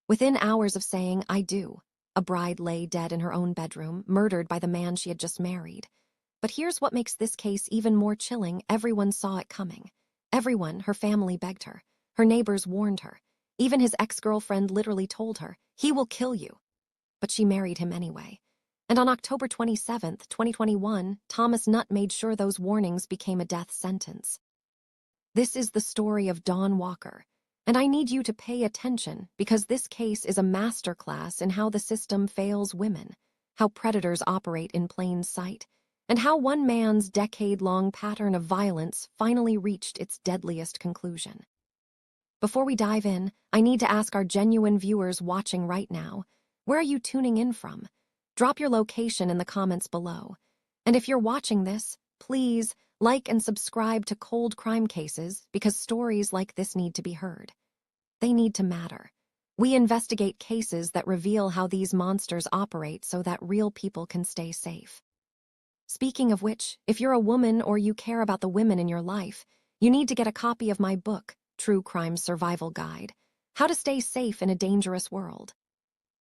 Within hours of saying, "I do," a bride lay dead in her own bedroom, murdered by the man she had just married. But here's what makes this case even more chilling. Everyone saw it coming. Everyone, her family begged her. Her neighbors warned her. Even his ex-girlfriend literally told her, "He will kill you." But she married him anyway. And on October 27th, 2021, Thomas Nutt made sure those warnings became a death sentence. This is the story of Dawn Walker. And I need you to pay attention because this case is a masterclass in how the system fails women, how predators operate in plain sight, and how one man's decade-long pattern of violence finally reached its deadliest conclusion. Before we dive in, I need to ask our genuine viewers watching right now, where are you tuning in from? Drop your location in the comments below. And if you're watching this, please like and subscribe to Cold Crime Cases because stories like this need to be heard. They need to matter. We investigate cases that reveal how these monsters operate so that real people can stay safe. Speaking of which, if you're a woman or you care about the women in your life, you need to get a copy of my book, True Crime Survival Guide, How to Stay Safe in a Dangerous World.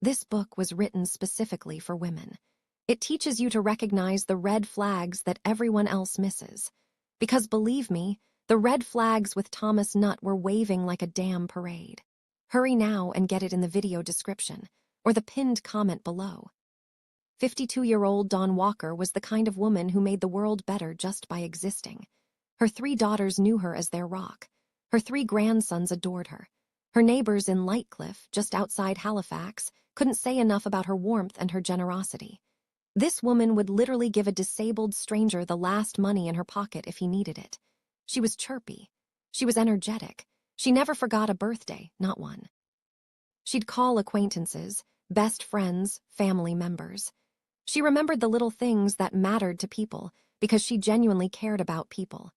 This book was written specifically for women. It teaches you to recognize the red flags that everyone else misses. Because believe me, the red flags with Thomas Nutt were waving like a damn parade. Hurry now and get it in the video description, or the pinned comment below. 52-year-old Dawn Walker was the kind of woman who made the world better just by existing. Her 3 daughters knew her as their rock. Her 3 grandsons adored her. Her neighbors in Lightcliffe, just outside Halifax, couldn't say enough about her warmth and her generosity. This woman would literally give a disabled stranger the last money in her pocket if he needed it. She was chirpy. She was energetic. She never forgot a birthday, not one. She'd call acquaintances, best friends, family members. She remembered the little things that mattered to people because she genuinely cared about people.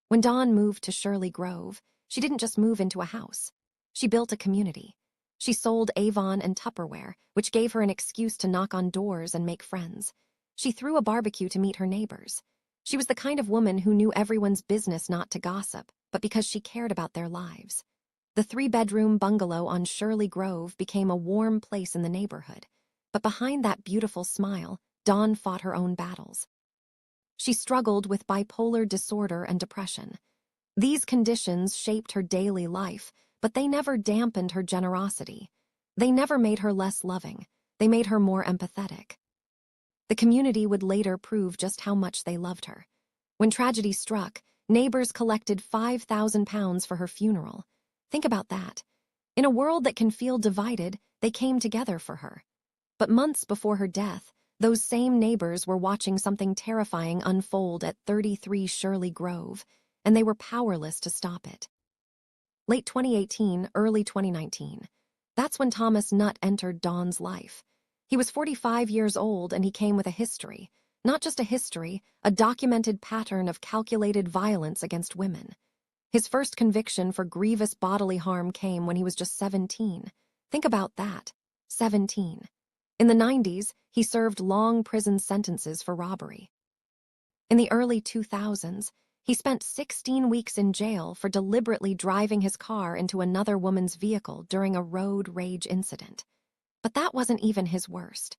When Dawn moved to Shirley Grove, she didn't just move into a house. She built a community. She sold Avon and Tupperware, which gave her an excuse to knock on doors and make friends. She threw a barbecue to meet her neighbors. She was the kind of woman who knew everyone's business not to gossip, but because she cared about their lives. The 3-bedroom bungalow on Shirley Grove became a warm place in the neighborhood. But behind that beautiful smile, Dawn fought her own battles. She struggled with bipolar disorder and depression. These conditions shaped her daily life, but they never dampened her generosity. They never made her less loving. They made her more empathetic. The community would later prove just how much they loved her. When tragedy struck, neighbors collected £5,000 for her funeral. Think about that. In a world that can feel divided, they came together for her. But months before her death, those same neighbors were watching something terrifying unfold at 33 Shirley Grove, and they were powerless to stop it. Late 2018, early 2019. That's when Thomas Nutt entered Dawn's life. He was 45 years old and he came with a history. Not just a history, a documented pattern of calculated violence against women. His first conviction for grievous bodily harm came when he was just 17. Think about that. 17. In the 90s, he served long prison sentences for robbery. In the early 2000s, he spent 16 weeks in jail for deliberately driving his car into another woman's vehicle during a road rage incident. But that wasn't even his worst.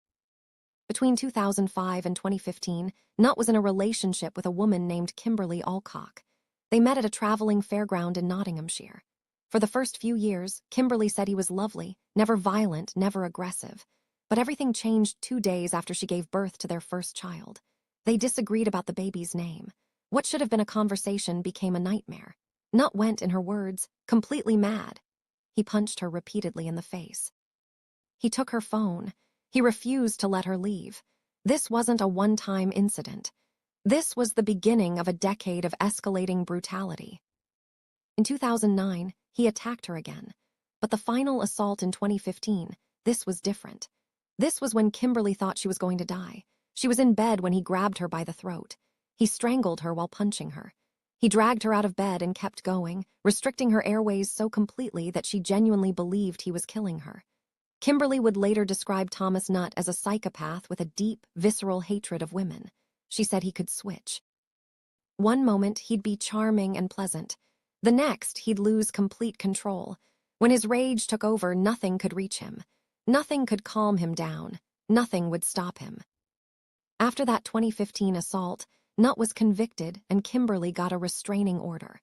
Between 2005 and 2015, Nutt was in a relationship with a woman named Kimberly Alcock. They met at a traveling fairground in Nottinghamshire. For the first few years, Kimberly said he was lovely, never violent, never aggressive. But everything changed 2 days after she gave birth to their first child. They disagreed about the baby's name. What should have been a conversation became a nightmare. Nutt went, in her words, completely mad. He punched her repeatedly in the face. He took her phone. He refused to let her leave. This wasn't a one-time incident. This was the beginning of a decade of escalating brutality. In 2009, he attacked her again. But the final assault in 2015, this was different. This was when Kimberly thought she was going to die. She was in bed when he grabbed her by the throat. He strangled her while punching her. He dragged her out of bed and kept going, restricting her airways so completely that she genuinely believed he was killing her. Kimberly would later describe Thomas Nutt as a psychopath with a deep, visceral hatred of women. She said he could switch. One moment, he'd be charming and pleasant. The next, he'd lose complete control. When his rage took over, nothing could reach him. Nothing could calm him down. Nothing would stop him. After that 2015 assault, Nutt was convicted and Kimberly got a restraining order.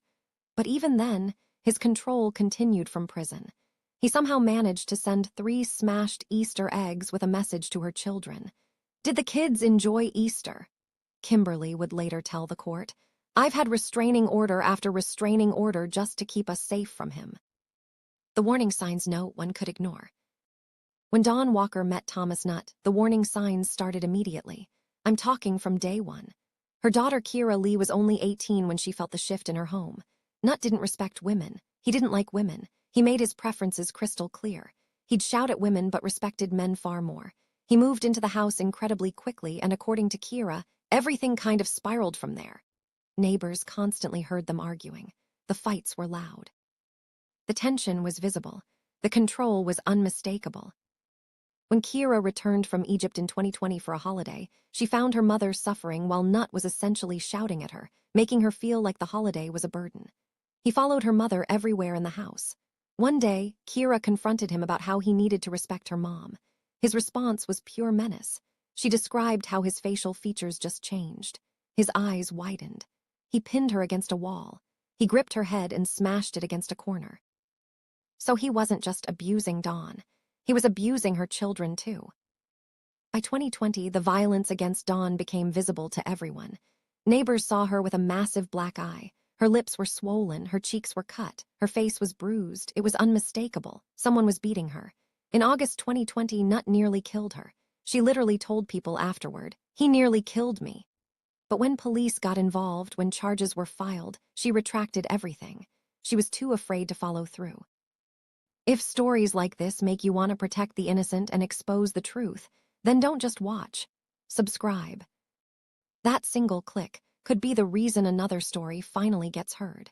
But even then, his control continued from prison. He somehow managed to send 3 smashed Easter eggs with a message to her children. Did the kids enjoy Easter? Kimberly would later tell the court, "I've had restraining order after restraining order just to keep us safe from him." The warning signs no one could ignore. When Dawn Walker met Thomas Nutt, the warning signs started immediately. I'm talking from day one. Her daughter Kira Lee was only 18 when she felt the shift in her home. Nutt didn't respect women. He didn't like women. He made his preferences crystal clear. He'd shout at women but respected men far more. He moved into the house incredibly quickly, and according to Kira, everything kind of spiraled from there. Neighbors constantly heard them arguing. The fights were loud. The tension was visible. The control was unmistakable. When Kira returned from Egypt in 2020 for a holiday, she found her mother suffering while Nutt was essentially shouting at her, making her feel like the holiday was a burden. He followed her mother everywhere in the house. One day, Kira confronted him about how he needed to respect her mom. His response was pure menace. She described how his facial features just changed. His eyes widened. He pinned her against a wall. He gripped her head and smashed it against a corner. So he wasn't just abusing Dawn. He was abusing her children, too. By 2020, the violence against Dawn became visible to everyone. Neighbors saw her with a massive black eye. Her lips were swollen, her cheeks were cut, her face was bruised. It was unmistakable. Someone was beating her. In August 2020, Nutt nearly killed her. She literally told people afterward, "He nearly killed me." But when police got involved, when charges were filed, she retracted everything. She was too afraid to follow through. If stories like this make you want to protect the innocent and expose the truth, then don't just watch. Subscribe. That single click could be the reason another story finally gets heard.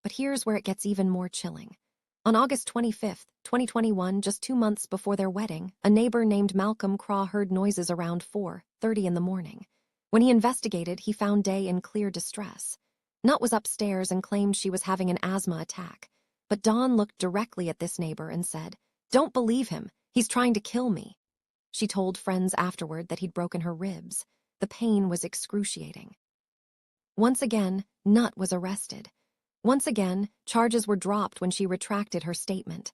But here's where it gets even more chilling. On August 25, 2021, just 2 months before their wedding, a neighbor named Malcolm Craw heard noises around 4:30 in the morning. When he investigated, he found Day in clear distress. Nutt was upstairs and claimed she was having an asthma attack. But Dawn looked directly at this neighbor and said, "Don't believe him. He's trying to kill me." She told friends afterward that he'd broken her ribs. The pain was excruciating. Once again, Nutt was arrested. Once again, charges were dropped when she retracted her statement.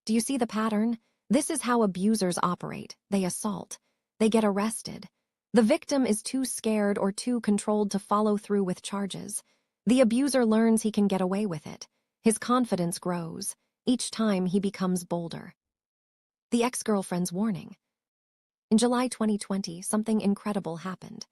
Do you see the pattern? This is how abusers operate. They assault. They get arrested. The victim is too scared or too controlled to follow through with charges. The abuser learns he can get away with it. His confidence grows. Each time he becomes bolder. The ex-girlfriend's warning. In July 2020, something incredible happened.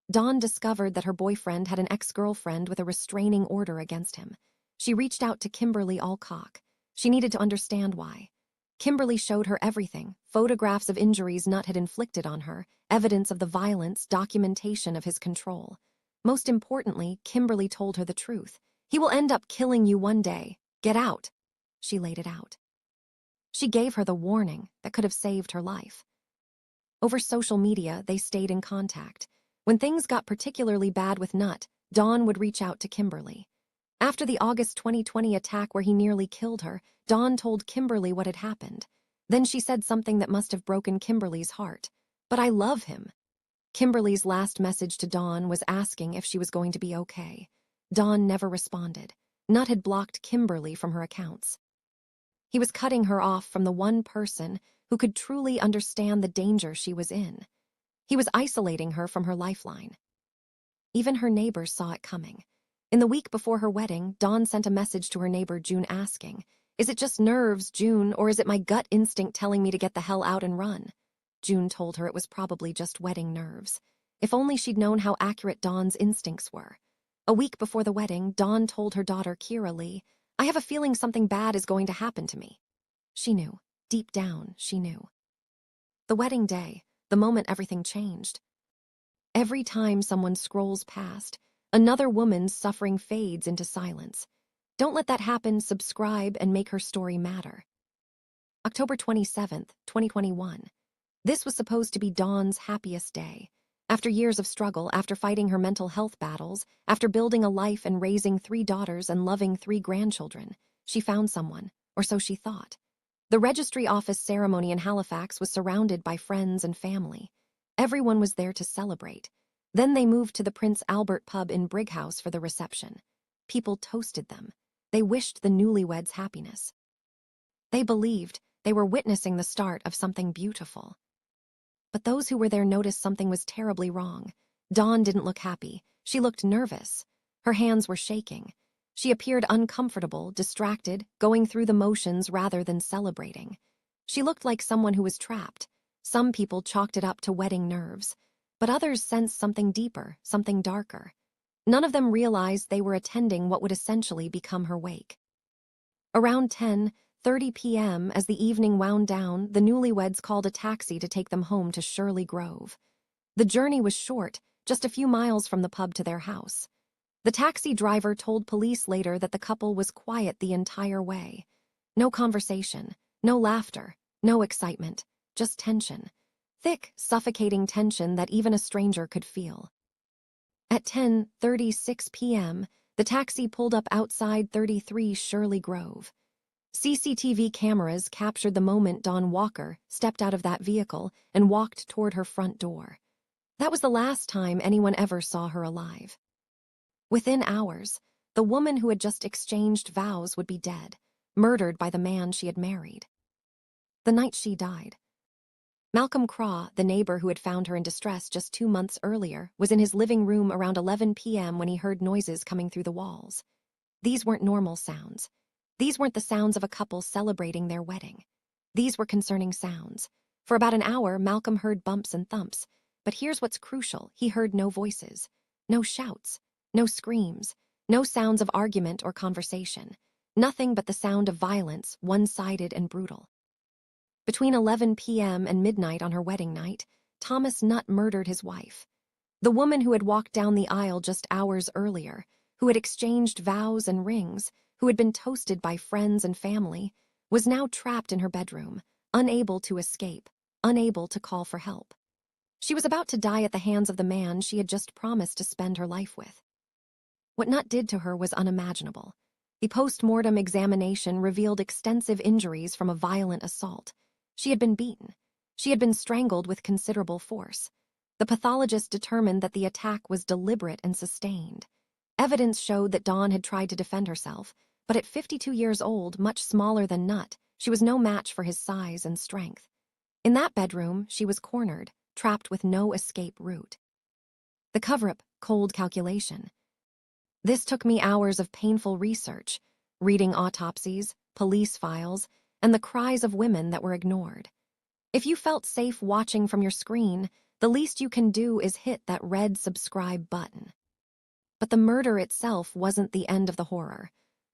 Dawn discovered that her boyfriend had an ex-girlfriend with a restraining order against him. She reached out to Kimberly Alcock. She needed to understand why. Kimberly showed her everything: photographs of injuries Nutt had inflicted on her, evidence of the violence, documentation of his control. Most importantly, Kimberly told her the truth. "He will end up killing you one day. Get out." She laid it out. She gave her the warning that could have saved her life. Over social media, they stayed in contact. When things got particularly bad with Nutt, Dawn would reach out to Kimberly. After the August 2020 attack where he nearly killed her, Dawn told Kimberly what had happened. Then she said something that must have broken Kimberly's heart. "But I love him." Kimberly's last message to Dawn was asking if she was going to be okay. Dawn never responded. Nutt had blocked Kimberly from her accounts. He was cutting her off from the one person who could truly understand the danger she was in. He was isolating her from her lifeline. Even her neighbors saw it coming. In the week before her wedding, Dawn sent a message to her neighbor June asking, "Is it just nerves, June, or is it my gut instinct telling me to get the hell out and run?" June told her it was probably just wedding nerves. If only she'd known how accurate Dawn's instincts were. A week before the wedding, Dawn told her daughter Kira Lee, "I have a feeling something bad is going to happen to me." She knew. Deep down, she knew. The wedding day, the moment everything changed. Every time someone scrolls past, another woman's suffering fades into silence. Don't let that happen. Subscribe and make her story matter. October 27th, 2021. This was supposed to be Dawn's happiest day. After years of struggle, after fighting her mental health battles, after building a life and raising 3 daughters and loving 3 grandchildren, she found someone. or so she thought. The registry office ceremony in Halifax was surrounded by friends and family. Everyone was there to celebrate. Then they moved to the Prince Albert pub in Brighouse for the reception. People toasted them. They wished the newlyweds happiness. They believed they were witnessing the start of something beautiful. But those who were there noticed something was terribly wrong. Dawn didn't look happy. She looked nervous. Her hands were shaking. She appeared uncomfortable, distracted, going through the motions rather than celebrating. She looked like someone who was trapped. Some people chalked it up to wedding nerves, but others sensed something deeper, something darker. None of them realized they were attending what would essentially become her wake. Around 10:30 p.m., as the evening wound down, the newlyweds called a taxi to take them home to Shirley Grove. The journey was short, just a few miles from the pub to their house. The taxi driver told police later that the couple was quiet the entire way. No conversation, no laughter, no excitement, just tension. Thick, suffocating tension that even a stranger could feel. At 10:36 p.m., the taxi pulled up outside 33 Shirley Grove. CCTV cameras captured the moment Dawn Walker stepped out of that vehicle and walked toward her front door. That was the last time anyone ever saw her alive. Within hours, the woman who had just exchanged vows would be dead, murdered by the man she had married. The night she died, Malcolm Craw, the neighbor who had found her in distress just 2 months earlier, was in his living room around 11 p.m. when he heard noises coming through the walls. These weren't normal sounds. These weren't the sounds of a couple celebrating their wedding. These were concerning sounds. For about an hour, Malcolm heard bumps and thumps. But here's what's crucial. He heard no voices, no shouts, no screams, no sounds of argument or conversation. Nothing but the sound of violence, one-sided and brutal. Between 11 p.m. and midnight on her wedding night, Thomas Nutt murdered his wife. The woman who had walked down the aisle just hours earlier, who had exchanged vows and rings, who had been toasted by friends and family, was now trapped in her bedroom, unable to escape, unable to call for help. She was about to die at the hands of the man she had just promised to spend her life with. What Nutt did to her was unimaginable. The post-mortem examination revealed extensive injuries from a violent assault. She had been beaten. She had been strangled with considerable force. The pathologist determined that the attack was deliberate and sustained. Evidence showed that Dawn had tried to defend herself, but at 52 years old, much smaller than Nutt, she was no match for his size and strength. In that bedroom, she was cornered, trapped with no escape route. The cover-up, cold calculation. This took me hours of painful research, reading autopsies, police files, and the cries of women that were ignored. If you felt safe watching from your screen, the least you can do is hit that red subscribe button. But the murder itself wasn't the end of the horror.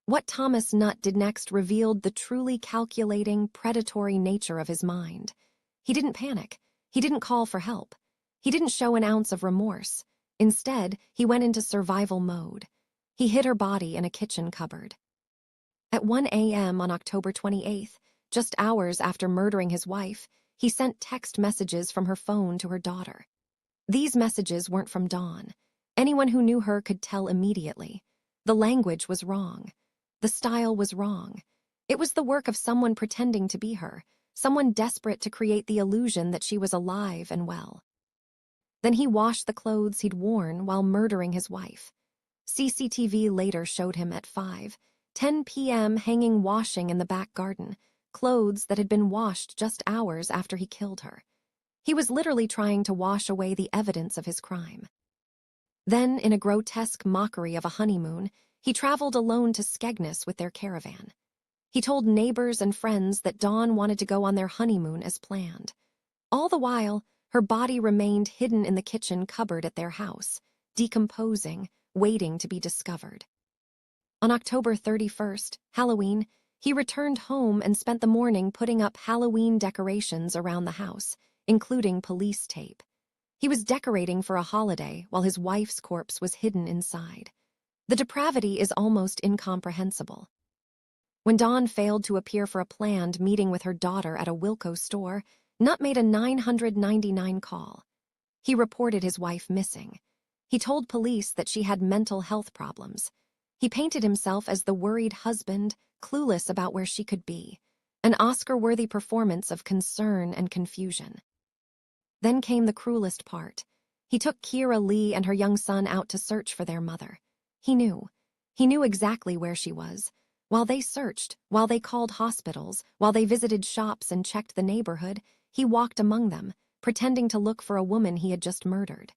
What Thomas Nutt did next revealed the truly calculating, predatory nature of his mind. He didn't panic. He didn't call for help. He didn't show an ounce of remorse. Instead, he went into survival mode. He hid her body in a kitchen cupboard. At 1 a.m. on October 28th, just hours after murdering his wife, he sent text messages from her phone to her daughter. These messages weren't from Dawn. Anyone who knew her could tell immediately. The language was wrong. The style was wrong. It was the work of someone pretending to be her, someone desperate to create the illusion that she was alive and well. Then he washed the clothes he'd worn while murdering his wife. CCTV later showed him at 5:10 p.m. hanging washing in the back garden, clothes that had been washed just hours after he killed her. He was literally trying to wash away the evidence of his crime. Then, in a grotesque mockery of a honeymoon, he traveled alone to Skegness with their caravan. He told neighbors and friends that Dawn wanted to go on their honeymoon as planned. All the while, her body remained hidden in the kitchen cupboard at their house, decomposing, waiting to be discovered. On October 31st, Halloween, he returned home and spent the morning putting up Halloween decorations around the house, including police tape. He was decorating for a holiday while his wife's corpse was hidden inside. The depravity is almost incomprehensible. When Dawn failed to appear for a planned meeting with her daughter at a Wilko store, Nutt made a 999 call. He reported his wife missing. He told police that she had mental health problems. He painted himself as the worried husband, clueless about where she could be, an Oscar-worthy performance of concern and confusion. Then came the cruelest part. He took Kira Lee and her young son out to search for their mother. He knew exactly where she was. While they searched, while they called hospitals, while they visited shops and checked the neighborhood, he walked among them, pretending to look for a woman he had just murdered.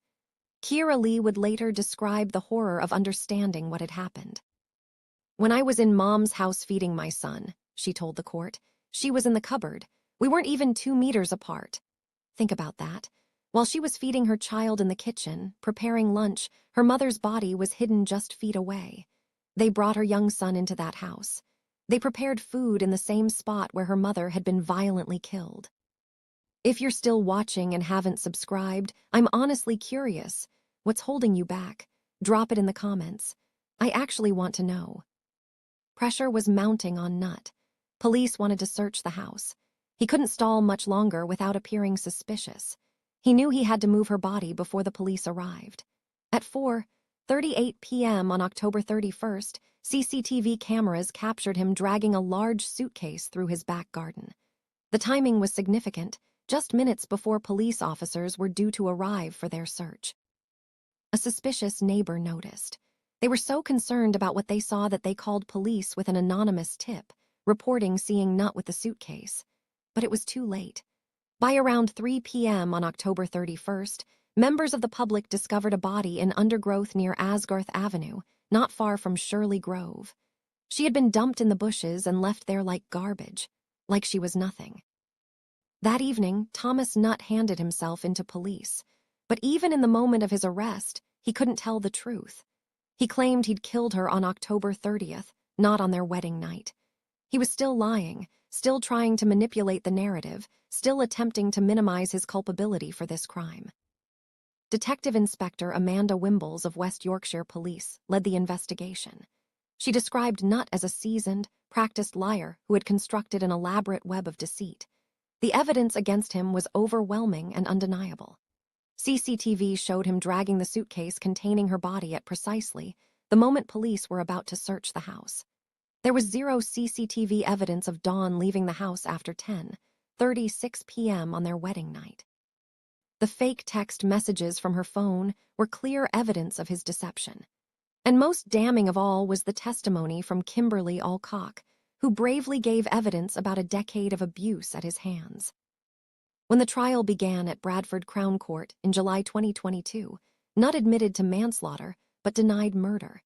Kira Lee would later describe the horror of understanding what had happened. "When I was in Mom's house feeding my son," she told the court, "she was in the cupboard. We weren't even 2 meters apart." Think about that. While she was feeding her child in the kitchen, preparing lunch, her mother's body was hidden just feet away. They brought her young son into that house. They prepared food in the same spot where her mother had been violently killed. If you're still watching and haven't subscribed, I'm honestly curious. What's holding you back? Drop it in the comments. I actually want to know. Pressure was mounting on Nutt. Police wanted to search the house. He couldn't stall much longer without appearing suspicious. He knew he had to move her body before the police arrived. At 4:38 p.m. on October 31st, CCTV cameras captured him dragging a large suitcase through his back garden. The timing was significant, just minutes before police officers were due to arrive for their search. A suspicious neighbor noticed. They were so concerned about what they saw that they called police with an anonymous tip, reporting seeing Nutt with the suitcase. But it was too late. By around 3 p.m. on October 31st, members of the public discovered a body in undergrowth near Asgarth Avenue, not far from Shirley Grove. She had been dumped in the bushes and left there like garbage, like she was nothing. That evening, Thomas Nutt handed himself into police, but even in the moment of his arrest, he couldn't tell the truth. He claimed he'd killed her on October 30th, not on their wedding night. He was still lying, still trying to manipulate the narrative, still attempting to minimize his culpability for this crime. Detective Inspector Amanda Wimbles of West Yorkshire Police led the investigation. She described Nutt as a seasoned, practiced liar who had constructed an elaborate web of deceit. The evidence against him was overwhelming and undeniable. CCTV showed him dragging the suitcase containing her body at precisely the moment police were about to search the house. There was zero CCTV evidence of Dawn leaving the house after 10:36 p.m. on their wedding night. The fake text messages from her phone were clear evidence of his deception. And most damning of all was the testimony from Kimberly Alcock, who bravely gave evidence about a decade of abuse at his hands. When the trial began at Bradford Crown Court in July 2022, Nutt admitted to manslaughter but denied murder.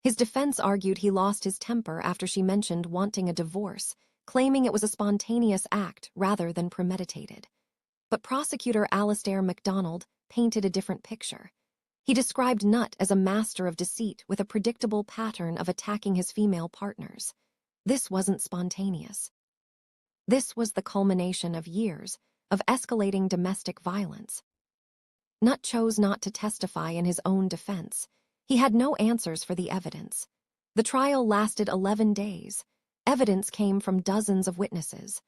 His defense argued he lost his temper after she mentioned wanting a divorce, claiming it was a spontaneous act rather than premeditated. But prosecutor Alastair MacDonald painted a different picture. He described Nutt as a master of deceit with a predictable pattern of attacking his female partners. This wasn't spontaneous. This was the culmination of years of escalating domestic violence. Nutt chose not to testify in his own defense. He had no answers for the evidence. The trial lasted 11 days. Evidence came from dozens of witnesses.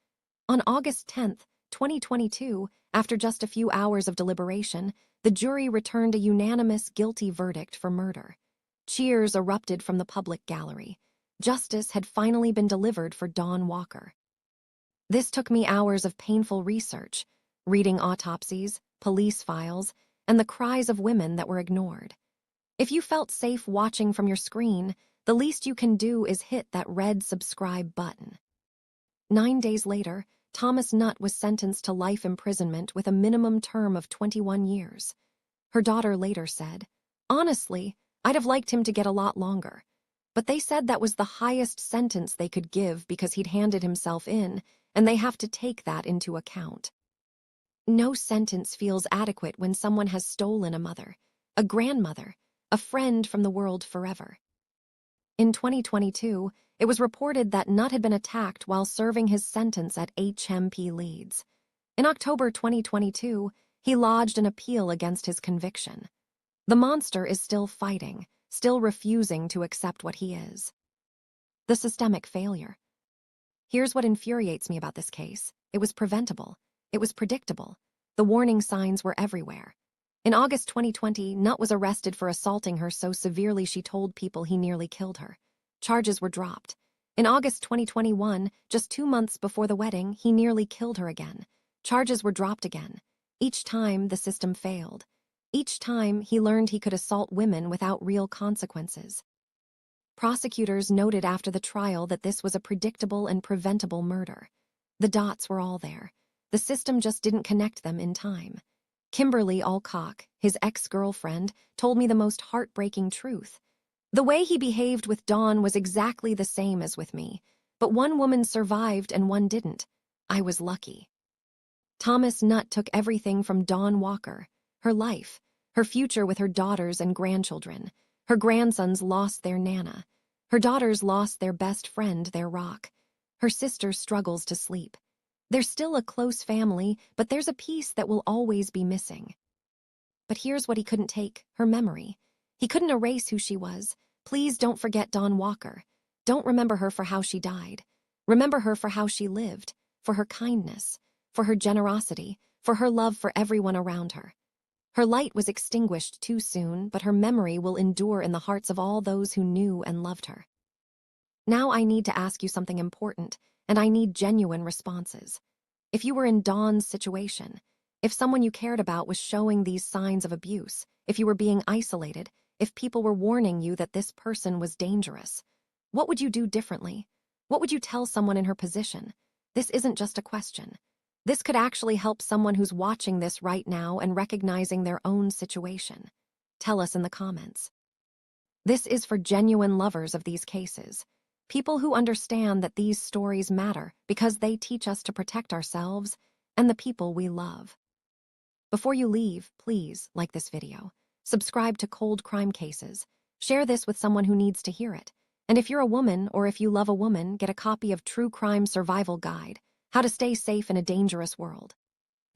On August 10, 2022, after just a few hours of deliberation, the jury returned a unanimous guilty verdict for murder. Cheers erupted from the public gallery. Justice had finally been delivered for Dawn Walker. This took me hours of painful research, reading autopsies, police files, and the cries of women that were ignored. If you felt safe watching from your screen, the least you can do is hit that red subscribe button. 9 days later, Thomas Nutt was sentenced to life imprisonment with a minimum term of 21 years. Her daughter later said, "Honestly, I'd have liked him to get a lot longer. But they said that was the highest sentence they could give because he'd handed himself in, and they have to take that into account." No sentence feels adequate when someone has stolen a mother, a grandmother, a friend from the world forever. In 2022, it was reported that Nutt had been attacked while serving his sentence at HMP Leeds. In October 2022, he lodged an appeal against his conviction. The monster is still fighting, still refusing to accept what he is. The systemic failure. Here's what infuriates me about this case. It was preventable. It was predictable. The warning signs were everywhere. In August 2020, Nutt was arrested for assaulting her so severely she told people he nearly killed her. Charges were dropped. In August 2021, just 2 months before the wedding, he nearly killed her again. Charges were dropped again. Each time, the system failed. Each time, he learned he could assault women without real consequences. Prosecutors noted after the trial that this was a predictable and preventable murder. The dots were all there. The system just didn't connect them in time. Kimberly Alcock, his ex-girlfriend, told me the most heartbreaking truth. The way he behaved with Dawn was exactly the same as with me, but one woman survived and one didn't. I was lucky. Thomas Nutt took everything from Dawn Walker, her life, her future with her daughters and grandchildren. Her grandsons lost their Nana. Her daughters lost their best friend, their rock. Her sister struggles to sleep. They're still a close family, but there's a piece that will always be missing. But here's what he couldn't take, her memory. He couldn't erase who she was. Please don't forget Dawn Walker. Don't remember her for how she died. Remember her for how she lived, for her kindness, for her generosity, for her love for everyone around her. Her light was extinguished too soon, but her memory will endure in the hearts of all those who knew and loved her. Now I need to ask you something important, and I need genuine responses. If you were in Dawn's situation, if someone you cared about was showing these signs of abuse, if you were being isolated, if people were warning you that this person was dangerous, what would you do differently? What would you tell someone in her position? This isn't just a question. This could actually help someone who's watching this right now and recognizing their own situation. Tell us in the comments. This is for genuine lovers of these cases. People who understand that these stories matter because they teach us to protect ourselves and the people we love. Before you leave, please like this video. Subscribe to Cold Crime Cases. Share this with someone who needs to hear it. And if you're a woman or if you love a woman, get a copy of True Crime Survival Guide, How to Stay Safe in a Dangerous World.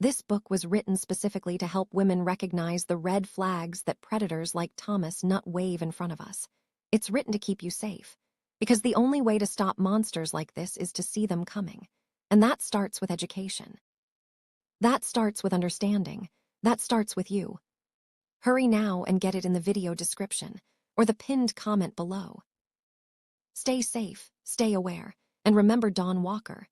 This book was written specifically to help women recognize the red flags that predators like Thomas Nutt wave in front of us. It's written to keep you safe. Because the only way to stop monsters like this is to see them coming. And that starts with education. That starts with understanding. That starts with you. Hurry now and get it in the video description or the pinned comment below. Stay safe, stay aware, and remember Dawn Walker.